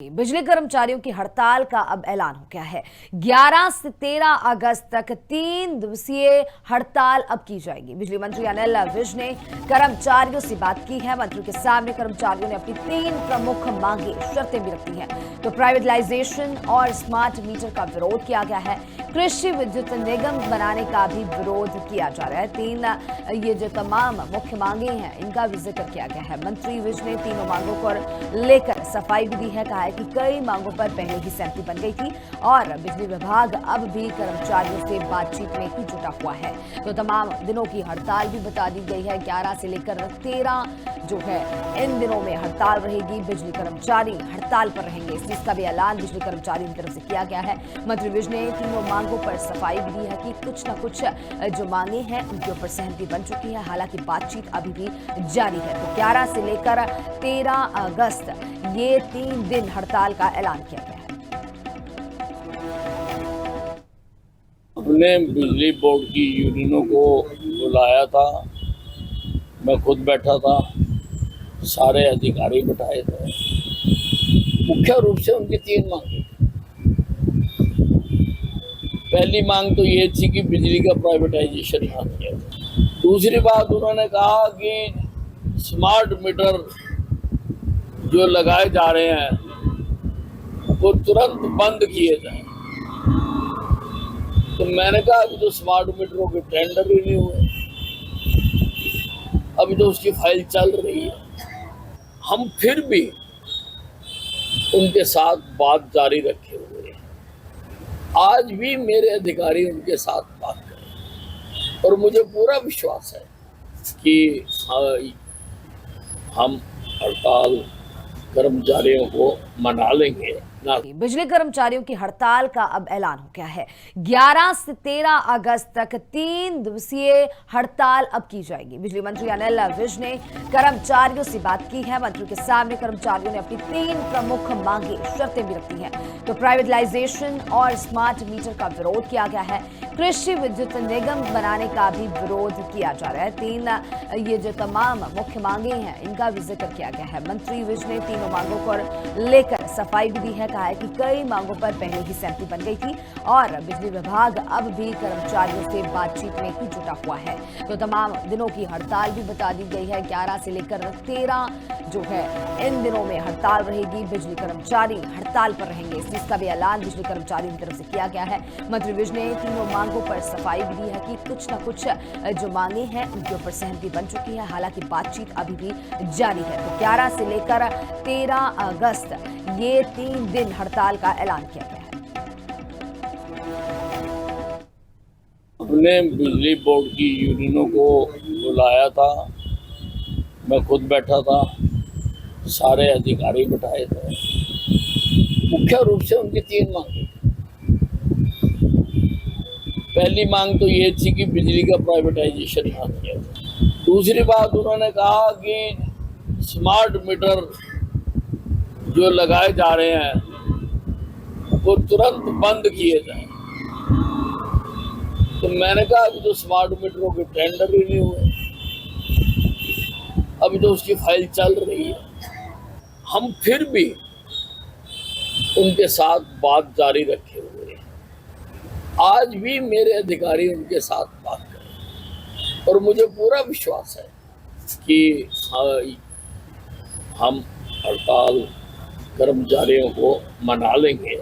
बिजली कर्मचारियों की हड़ताल का अब ऐलान हो गया है। 11 से 13 अगस्त तक 3 दिवसीय हड़ताल अब की जाएगी। बिजली मंत्री अनिल विज ने कर्मचारियों से बात की है। मंत्री के सामने कर्मचारियों ने अपनी 3 प्रमुख मांगे शर्तें भी रखी हैं। तो प्राइवेटाइजेशन और स्मार्ट मीटर का विरोध किया गया है। कृषि विद्युत निगम बनाने का भी विरोध किया जा रहा है। 3 ये जो तमाम मुख्य मांगे हैं इनका भी जिक्र किया गया है। मंत्री विज ने तीनों मांगों को लेकर सफाई भी दी है। कहा कि कई मांगों पर पहले ही सहमति बन गई थी और बिजली विभाग अब भी कर्मचारियों से बातचीत में ही जुटा हुआ है। तो तमाम दिनों की हड़ताल भी बता दी गई है। 11 से लेकर 13 जो है इन दिनों में हड़ताल रहेगी। बिजली कर्मचारी हड़ताल पर रहेंगे। इस चीज का भी ऐलान बिजली कर्मचारियों की तरफ से किया गया है। मंत्री विज ने तीनों मांगों पर सफाई भी दी है कि कुछ न कुछ जो मांगे हैं उनके ऊपर सहमति बन चुकी है। हालांकि बातचीत अभी भी जारी है। तो 11 से लेकर 13 अगस्त ये 3 दिन हड़ताल का ऐलान किया गया है। हमने बिजली बोर्ड की यूनियनों को बुलाया था, मैं खुद बैठा था, सारे अधिकारी बैठाए थे। मुख्य रूप से उनकी 3 मांगे। पहली मांग तो ये थी कि बिजली का प्राइवेटाइजेशन ना किया जाए। दूसरी बात उन्होंने कहा कि स्मार्ट मीटर जो लगाए जा रहे हैं वो तुरंत बंद किए जाएं। तो मैंने कहा अभी तो स्मार्ट मीटरों के टेंडर ही नहीं हुए, अभी तो उसकी फाइल चल रही है। हम फिर भी उनके साथ बात जारी रखे हुए हैं। आज भी मेरे अधिकारी उनके साथ बात करें और मुझे पूरा विश्वास है कि हम हड़ताल कर्मचारियों को मना लेंगे। बिजली कर्मचारियों की हड़ताल का अब ऐलान हो गया है। 11 से 13 अगस्त तक 3 दिवसीय हड़ताल अब की जाएगी। बिजली मंत्री अनिल विज ने कर्मचारियों से बात की है। मंत्री के सामने कर्मचारियों ने अपनी 3 प्रमुख मांगे शर्तें भी रखी हैं। तो प्राइवेटाइजेशन और स्मार्ट मीटर का विरोध किया गया है। कृषि विद्युत निगम बनाने का भी विरोध किया जा रहा है। 3 ये जो तमाम मुख्य मांगे हैं इनका भी जिक्र किया गया है। मंत्री विज ने तीनों मांगों को लेकर सफाई भी दी है। कहा है कि कई मांगों पर पहले ही सहमति बन गई थी और बिजली विभाग अब भी कर्मचारियों से बातचीत में ही जुटा हुआ है। तो तमाम दिनों की हड़ताल भी बता दी गई है। 11 से लेकर 13 जो है इन दिनों में हड़ताल रहेगी। बिजली कर्मचारी हड़ताल पर रहेंगे। इस चीज का भी ऐलान बिजली कर्मचारियों की तरफ से किया गया है। मंत्री विज ने तीनों मांगों पर सफाई भी दी है कि कुछ न कुछ जो मांगे हैं उनके ऊपर सहमति बन चुकी है। हालांकि बातचीत अभी भी जारी है। तो 11 से लेकर 13 अगस्त ये 3 दिन हड़ताल का ऐलान किया गया है। हमने बिजली बोर्ड की यूनियनों को बुलाया था, मैं खुद बैठा था, सारे अधिकारी बैठाए थे। मुख्य रूप से उनकी 3 मांगे। पहली मांग तो ये थी कि बिजली का प्राइवेटाइजेशन ना किया जाए। दूसरी बात उन्होंने कहा कि स्मार्ट मीटर जो लगाए जा रहे हैं वो तुरंत बंद किए जाएं। तो मैंने कहा अभी तो स्मार्ट मीटरों के टेंडर ही नहीं हुए, अभी तो उसकी फाइल चल रही है। हम फिर भी उनके साथ बात जारी रखे हुए हैं। आज भी मेरे अधिकारी उनके साथ बात करें और मुझे पूरा विश्वास है कि हम हड़ताल कर्मचारियों को मना लेंगे।